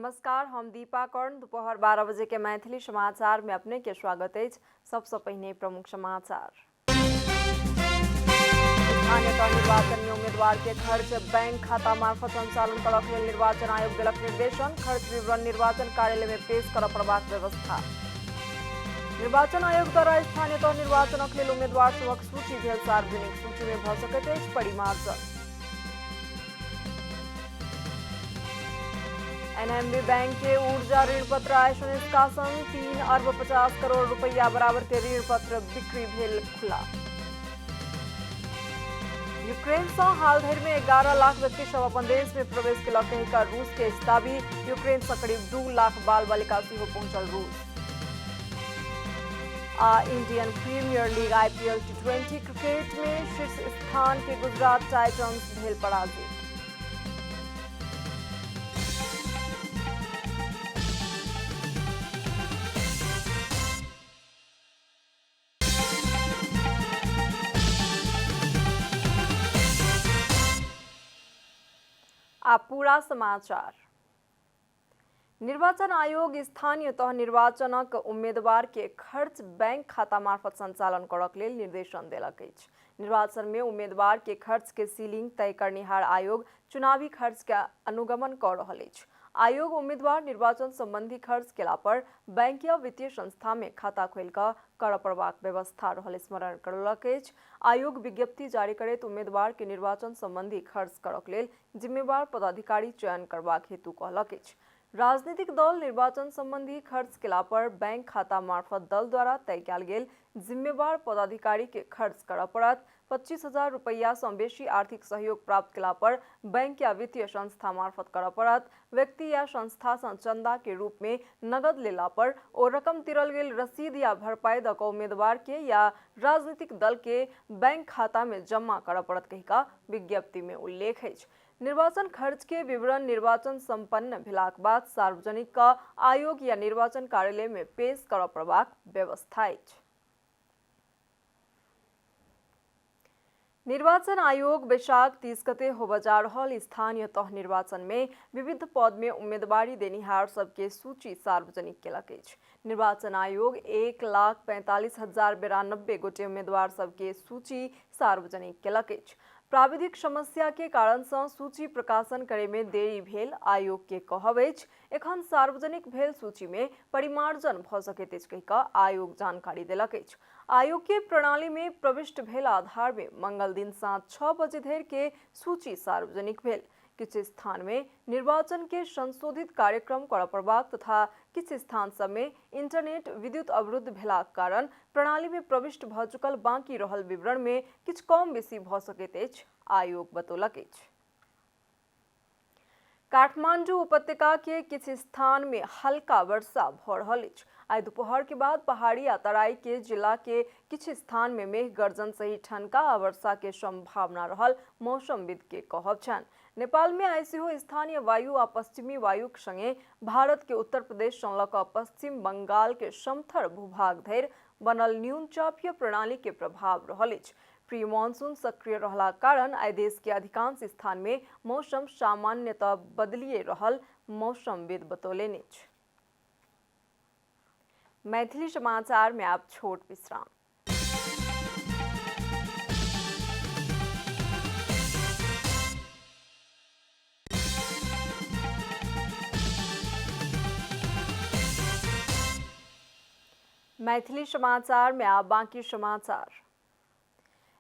नमस्कार, हम दीपा कर्ण। दोपहर 12 बजे के मैथिली समाचार में अपने के स्वागत है। सबसे पहले प्रमुख समाचार। स्थानीय निर्वाचन में उम्मीदवार के खर्च बैंक खाता मार्फत संचालन करक लेल निर्वाचन आयोग देलक निर्देशन। खर्च विवरण निर्वाचन कार्यालय में पेश कर पड़बाक व्यवस्था। निर्वाचन आयोग द्वारा स्थानीय तह निर्वाचनक लेल उम्मीदवार सभक सूची भेल सार्वजनिक। सूची में भ सकैत अछि परिमार्जन। एनएमबी बैंक के ऊर्जा ऋण पत्र आयकर निष्कासन 3 अरब 50 करोड़ रुपया बराबर के ऋण पत्र बिक्री भेल खुला। यूक्रेन से हाल धरि में 11 लाख व्यक्ति सब अपन देश में प्रवेश केलक कहिका रूस के दाबी। यूक्रेन से करीब 2 लाख बाल बालिका सेहो पहुंचल रूस। Indian Premier League IPL T20 cricket में शीर्ष स्थान के गुजरात टाइटंस भेल पराजित। आप पूरा समाचार। निर्वाचन आयोग स्थानीय तह निर्वाचनक उम्मीदवार के खर्च बैंक खाता मार्फत संचालन करक लेल निर्देशन देलक अछि। निर्वाचन में उम्मीदवार के खर्च के सीलिंग तय करनिहार आयोग चुनावी खर्च के अनुगमन कर रहल अछि। आयोग उम्मीदवार निर्वाचन संबंधी खर्च केला पर बैंक या वित्तीय संस्था में खाता खोल कर पड़बाक व्यवस्था रहल स्मरण करलक अछि। आयोग विज्ञप्ति जारी करैत उम्मीदवार के निर्वाचन संबंधी खर्च करक लेल जिम्मेवार पदाधिकारी चयन करबाक हेतु कहलक अछि। राजनीतिक दल निर्वाचन संबंधी खर्च केला पर बैंक खाता मार्फत दल द्वारा तय कयल गेल जिम्मेवार पदाधिकारी के खर्च करऽ पड़त। 25,000 रुपया से बेसी आर्थिक सहयोग प्राप्त केला पर बैंक या वित्तीय संस्था मार्फत करऽ पड़त। व्यक्ति या संस्था से चंदा के रूप में नगद लेला पर ओ रकम तिरल गेल रसीद या भरपाई द क उम्मीदवार के या राजनीतिक दल के बैंक खाता में जमा करऽ पड़त कहिका विज्ञप्ति में उल्लेख अछि। निर्वाचन खर्च के विवरण निर्वाचन संपन्न भेलाक बाद सार्वजनिक का आयोग या निर्वाचन कार्यालय में पेश करऽ पड़बाक व्यवस्था अछि। निर्वाचन आयोग बैशाख 30 गते होबय जा रहल स्थानीय तह निर्वाचन में विविध पद में उम्मीदवारी देनिहार सबके सूची सार्वजनिक केलक अछि। निर्वाचन आयोग 1,45,092 गोटे उम्मीदवार सबके सूची सार्वजनिक केलक अछि। प्राविधिक समस्या के कारण से सूची प्रकाशन करे में देरी भेल आयोग के कहब अछि। एखन सार्वजनिक भेल सूची में परिमार्जन भ सकैत अछि कहिका आयोग जानकारी देलक अछि। आयोग के प्रणाली में प्रविष्ट भेल आधार में मंगल दिन साँझ 6 बजे धरि के सूची सार्वजनिक भेल। किछु स्थान में निर्वाचन के संशोधित कार्यक्रम करऽ पड़बाक तथा किछु स्थान सब में इंटरनेट विद्युत अवरुद्ध भेलाक कारण प्रणाली में प्रविष्ट भ चुकल बाकी रहल विवरण में किछु कम बेसी भ सकैत अछि, आयोग बतौलक अछि। काठमांडू उपत्यका के किछु स्थान में हल्का वर्षा भ रहल अछि। आई दोपहर के बाद पहाड़ी आ तराई के जिला के किछु स्थान में मेघ गर्जन सहित ठनका आ वर्षा के संभावना रहल मौसमविद के कहब छनि। नेपाल में आई सेहो स्थानीय वायु आ पश्चिमी वायु के संगे भारत के उत्तर प्रदेश सँ लऽ कऽ पश्चिम बंगाल के समथर भूभाग धरि बनल न्यून चापीय प्रणाली के प्रभाव रहल अछि। प्री मानसून सक्रिय रहला कारण आई देश के अधिकांश स्थान में मौसम सामान्यतः बदलिए रहल मौसमविद बतौलनि अछि। मैथिली समाचार में आप छोट विश्राम। मैथिली समाचार में आप बाकी समाचार।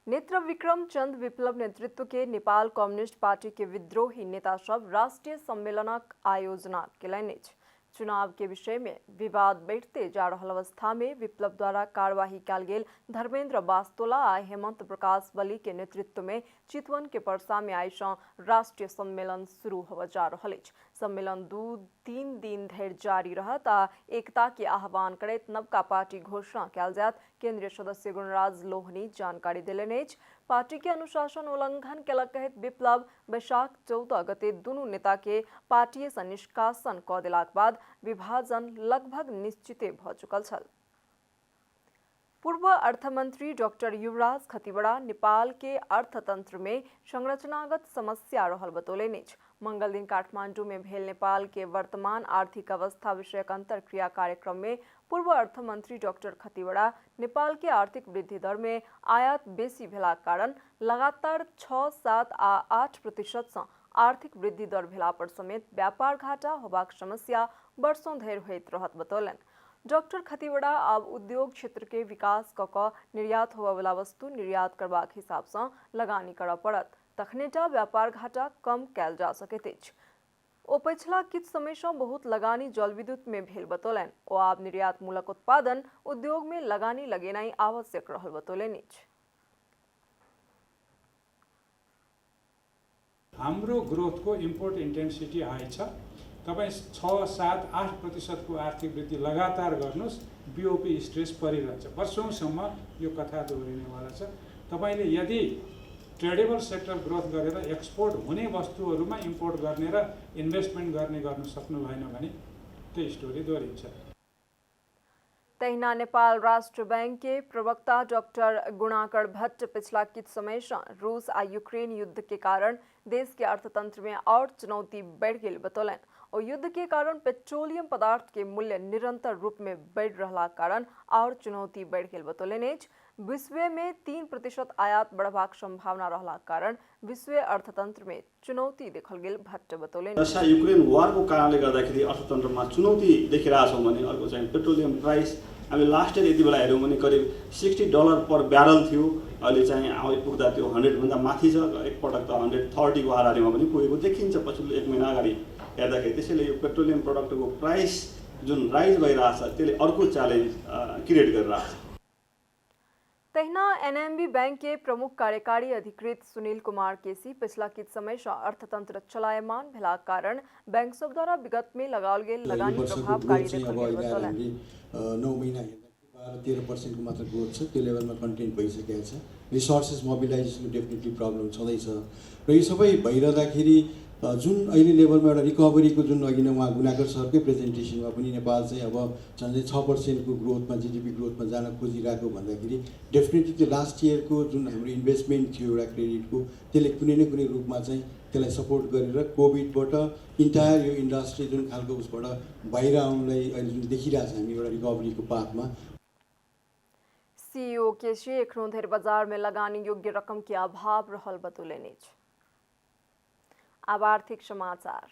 नेत्र विक्रम चंद विप्लव नेतृत्व के नेपाल कम्युनिस्ट पार्टी के विद्रोही नेता सब राष्ट्रीय सम्मेलनक आयोजना केलनि अछि। चुनाव के विषय में विवाद बढ़ते जा रहल अवस्था में विप्लव द्वारा कार्यवाही कयल गेल धर्मेंद्र बास्तोला आ हेमंत प्रकाश बली के नेतृत्व में चितवन के परसा में आई सँ राष्ट्रीय सम्मेलन शुरू होबय जा रहल अछि। सम्मेलन 2-3 दिन धरि जारी रहत आ एकता के आह्वान करैत नवका पार्टी घोषणा कयल जायत। केंद्रीय सदस्य गुणराज लोहनी जानकारी देलनि अछि। पार्टी के अनुशासन उल्लंघन केलक कहैत विप्लव बैशाख 14 गते दुनू नेता के पार्टी से निष्कासन क देलाक बाद विभाजन लगभग निश्चिते भ चुकल छल। पूर्व अर्थमंत्री डॉक्टर युवराज खतिवड़ा नेपाल के अर्थतंत्र में संरचनागत समस्या रहल बतौलेनि। मंगल दिन काठमांडू में भेल नेपाल के वर्तमान आर्थिक अवस्था विषयक अंतरक्रिया कार्यक्रम में पूर्व अर्थमंत्री डॉक्टर खतिवड़ा नेपाल के आर्थिक वृद्धि दर में आयात बेसी भेला कारण लगातार 6, 7 आ 8% सँ आर्थिक वृद्धि दर भेला पर समेत व्यापार घाटा होबाक समस्या वर्षों धरि होइत रहत बतौलन। डॉक्टर खतिवड़ा अब उद्योग क्षेत्र के विकास क निर्यात होबय वाला वस्तु निर्यात करबाक हिसाब से लगानी करय पड़त, तखनेटा व्यापार घाटा कम कैल जा सकैत अछि। ओ पिछला किछ समय से बहुत लगानी जलविद्युत में भेल बतौलन। ओ आब निर्यात मूलक उत्पादन उद्योग में लगानी लगेनाई आवश्यक रहल बतौलनि। हाम्रो ग्रोथको इम्पोर्ट इन्टेन्सिटी हाई छ। तपाईँ 6, 7, 8% को आर्थिक वृद्धि लगातार गर्नुहोस्, बीओपी स्ट्रेस परिरहन्छ। वर्षौंसम्म यो कथा दोहोरिनेवाला छ। तपाईले यदि ट्रेडेबल सेक्टर ग्रोथ गरेर एक्सपोर्ट हुने वस्तुहरूमा इम्पोर्ट गर्ने र इन्भेस्टमेन्ट गर्न सक्नु भएन भने त्यो स्टोरी दोहोरिन्छ। तहिना नेपाल राष्ट्र बैंक के प्रवक्ता डॉक्टर गुणाकर भट्ट पिछला कुछ समय से रूस आ यूक्रेन युद्ध के कारण देश के अर्थतंत्र में और चुनौती बढ़ गई बतौलन। और युद्ध के कारण पेट्रोलियम पदार्थ के मूल्य निरंतर रूप में बढ़ रहा कारण और चुनौती बढ़ गई बतौलन। विश्व में 3% आयात बढ़वाक संभावना रहला कारण विश्व अर्थतंत्र में चुनौती देखल गेल भट्ट बतौलन। रसिया यूक्रेन वारको कारणले गर्दाखेरि अर्थतन्त्रमा चुनौती देखिरहेछौँ भने अर्को चाहिँ पेट्रोलियम प्राइस हामी लास्ट इयर यति बेला हेऱ्यौँ भने करिब $60 पर ब्यारल थियो। अहिले चाहिँ आइपुग्दा त्यो 100 भन्दा माथि छ। एकपटक त 130 को हाराहारीमा पनि पुगेको देखिन्छ पछिल्लो 1 महिना अगाडि हेर्दाखेरि। त्यसैले यो पेट्रोलियम प्रोडक्टको प्राइस जुन राइज भइरहेछ त्यसले अर्को च्यालेन्ज क्रिएट गरिरहेछ। तहिना एनएमबी बैंक के प्रमुख कार्यकारी अधिकृत सुनील कुमार केसी पिछला किछ समय से अर्थतंत्र चलायमान भेला कारण बैंक सब द्वारा विगत में लगाओल गेल लगानी प्रभावकारी देखल गेल बतौलन। 9 महिना हेर्दा 13% को मात्र ग्रोथ छ, त्यो लेभलमा कन्टेन्ट भइसकेको छ। रिसोर्सेस मोबिलाइजेसनको डेफिनेटली प्रब्लम छँदैछ र यो सबै भइरहँदाखेरि जुन अहिले लेभलमा एउटा रिकभरीको जुन अघि नै उहाँ गुणाकर सरकै प्रेजेन्टेसनमा पनि नेपाल चाहिँ अब झन्डै 6% को ग्रोथमा जीडीपी ग्रोथमा जान खोजिरहेको भन्दाखेरि डेफिनेटली त्यो लास्ट इयरको जुन हाम्रो इन्भेस्टमेन्ट थियो एउटा क्रेडिटको त्यसले कुनै न कुनै रूपमा चाहिँ त्यसलाई सपोर्ट गरेर कोभिडबाट इन्टायर यो इन्डस्ट्री जुन खालको उसबाट बाहिर आउनलाई अहिले जुन देखिरहेछ हामी एउटा रिकभरीको पाथमा। सीईओ केसी एखनो धरि बाजार में लगानी योग्य रकम के अभाव रहल बतौलनि। अब आर्थिक समाचार।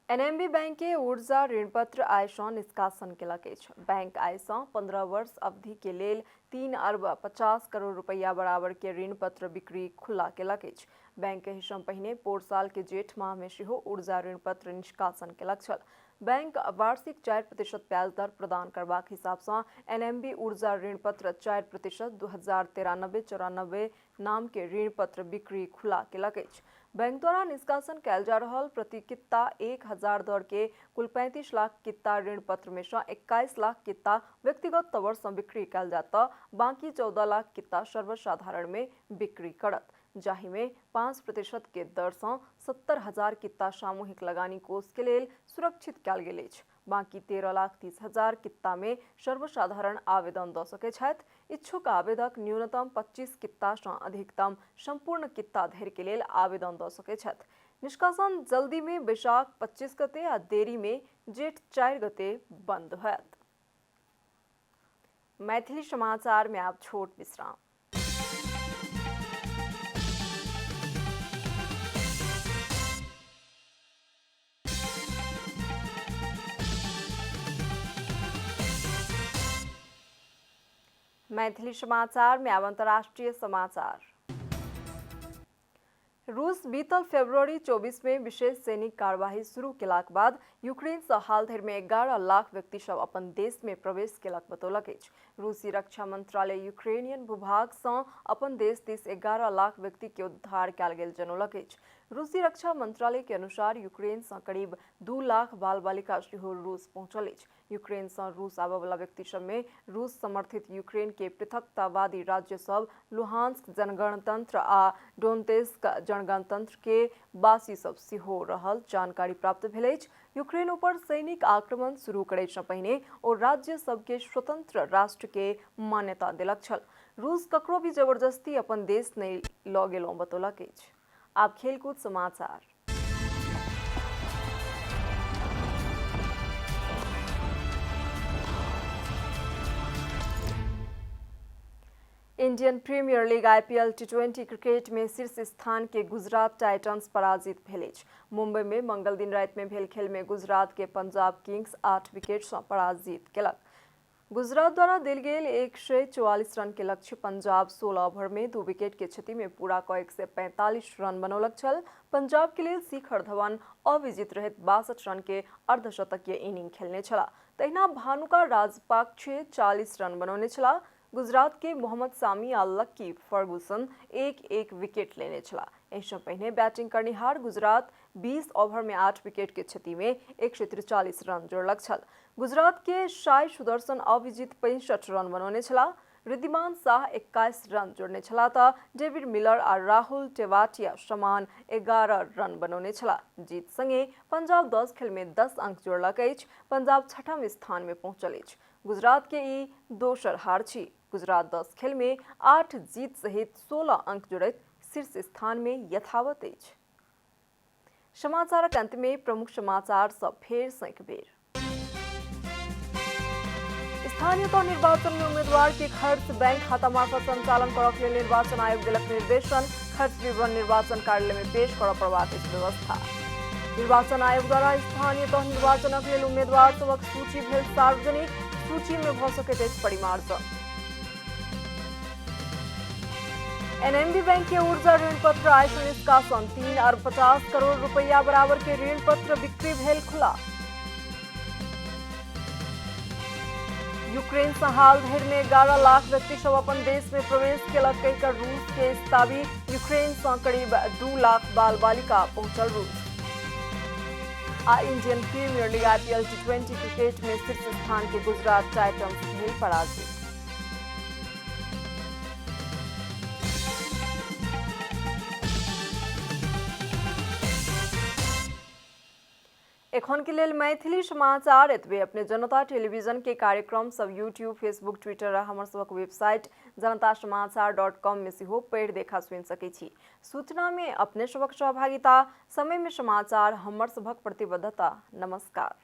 एनएमबी बैंक के ऊर्जा ऋणपत्र आय से निष्कासन केलक अछि। बैंक आय से 15 वर्ष अवधि के लेल 3 अरब 50 करोड़ रुपया बराबर के ऋणपत्र बिक्री खुला केलक अछि। बैंक के हिस्सा पहिने पोर साल के जेठ माह में सेहो ऊर्जा ऋणपत्र निष्कासन केलक छल। बैंक वार्षिक 4% ब्याज दर प्रदान करबाक हिसाब से एनएमबी ऊर्जा ऋणपत्र 4% 2093-94 नाम के ऋणपत्र बिक्री खुला केलक अछि। बैंक द्वारा निष्कासन कैल जा रहल प्रति कित्ता 1000 दर के कुल 35 लाख कित्ता ऋण पत्र में से 21 लाख कित्ता व्यक्तिगत तवर से बिक्री कैल जाता बाकी 14 लाख कित्ता सर्वसाधारण में बिक्री करत, जाहि में 5% के दर से 70,000 कित्ता सामूहिक लगानी कोष के लेल सुरक्षित कैल गेल अछि। बाकी 13,30,000 कित्ता में सर्वसाधारण आवेदन द सके छथि। इच्छुक आवेदक न्यूनतम 25 कित्ता से अधिकतम संपूर्ण कित्ता धरि के लेल आवेदन द सके छथि। निष्कासन जल्दी में बैशाख 25 गते आ देरी में जेठ 4 गते बंद होयत। मैथिली समाचार में आप छोट विश्राम। मैथिली समाचार में अब अंतर्राष्ट्रीय समाचार। रूस बीतल फरवरी 24 में विशेष सैनिक कार्यवाही शुरू केलाक बाद यूक्रेन से हाल धरि में 11 लाख व्यक्ति सब अपन देश में प्रवेश केलक बतौलक अछि। रूसी रक्षा मंत्रालय यूक्रेनियन भूभाग से अपन देश दिस 11 लाख व्यक्ति के उद्धार कैल गेल जनौलक अछि। रूसी रक्षा मंत्रालय के अनुसार यूक्रेन से करीब 2 लाख बाल बालिका सेहो रूस पहुंचल अछि। यूक्रेन से रूस आबय वाला व्यक्ति सब में रूस समर्थित यूक्रेन के पृथकतावादी राज्य सब लुहांस्क जनगणतंत्र आ डोनेत्स्क जनगणतंत्र के वासी सब सेहो रहल जानकारी प्राप्त भेल अछि। यूक्रेन पर सैनिक आक्रमण शुरू करे से पहिने ओ राज्य सबके स्वतंत्र राष्ट्र के मान्यता देलक छल। रूस ककरो भी जबरदस्ती अपन देश नहीं लऽ गेलहुँ बतौलक अछि। आब खेलकूद समाचार। Indian Premier League IPL T20 cricket में शीर्ष स्थान के गुजरात टाइटंस पराजित भेल अछि। मुंबई में मंगल दिन रात में भेल खेल में गुजरात के पंजाब किंग्स 8 विकेट से पराजित केलक। गुजरात द्वारा दिल गेल 144 रन के लक्ष्य पंजाब 16 ओवर में 2 विकेट के क्षति में पूरा क 145 रन बनौलक छल। पंजाब के लिए शिखर धवन अविजित रहित 62 रन के अर्धशतकीय इनिंग खेलने छला। तहिना भानुका राजपाक्षे 40 रन बनौने छला। गुजरात के मोहम्मद सामी आ लक्की फर्गुसन 1-1 विकेट लेने छला। एहिसँ पहिने बैटिंग करनिहार गुजरात 20 ओवर में 8 विकेट के क्षति में 143 रन जोड़लक छल। गुजरात के शाय सुदर्शन अविजित 65 रन बनौने छला। रिद्धिमान शाह 21 रन जोड़ने छला त डेविड मिलर आ राहुल टेवाटिया समान 11 रन बनौने छला। जीत संगे पंजाब 10 खेल में 10 अंक जोड़लक अछि। पंजाब 6ठाम स्थान में पहुंचल अछि। गुजरात के ई दोसर हार छी। गुजरात 10 खेल में 8 जीत सहित 16 अंक जोड़ैत शीर्ष स्थान में यथावत अछि। समाचारक अंत में प्रमुख समाचार सब फेर सँ एक बेर। स्थानीय तह निर्वाचन में उम्मीदवार के खर्च बैंक खाता मार्फत संचालन करक लेल निर्वाचन आयोग देलक निर्देशन। खर्च विवरण निर्वाचन कार्यालय में पेश करऽ पड़बाक अछि व्यवस्था। निर्वाचन आयोग द्वारा स्थानीय तह निर्वाचनक लेल उम्मीदवार सभक सूची भेल सार्वजनिक। सूची में भऽ सकैत अछि परिमार्जन। NMB बैंक के ऊर्जा ऋण पत्र आय से निष्कासन 3 अरब 50 करोड़ रुपया बराबर के ऋण पत्र बिक्री भेल खुला। यूक्रेन से हाल धरि में 11 लाख व्यक्ति सब अपन देश में प्रवेश केलक कहिकऽ रूस के इस्तावी। यूक्रेन से करीब 2 लाख बाल बालिका पहुंचल रूस। आ Indian Premier League IPL T20 cricket में शीर्ष स्थान के गुजरात टाइटंस भेल पराजित। एखन के लेल मैथिली समाचार एतबे। अपने जनता टेलीविजन के कार्यक्रम सब यूट्यूब, फेसबुक, ट्विटर आ हमर सबक वेबसाइट janatasamaachar.com में सेहो पढ़ि देखा सुनि सकै छी। सूचना में अपने सबक सहभागिता, समय में समाचार हमर सबक प्रतिबद्धता। नमस्कार।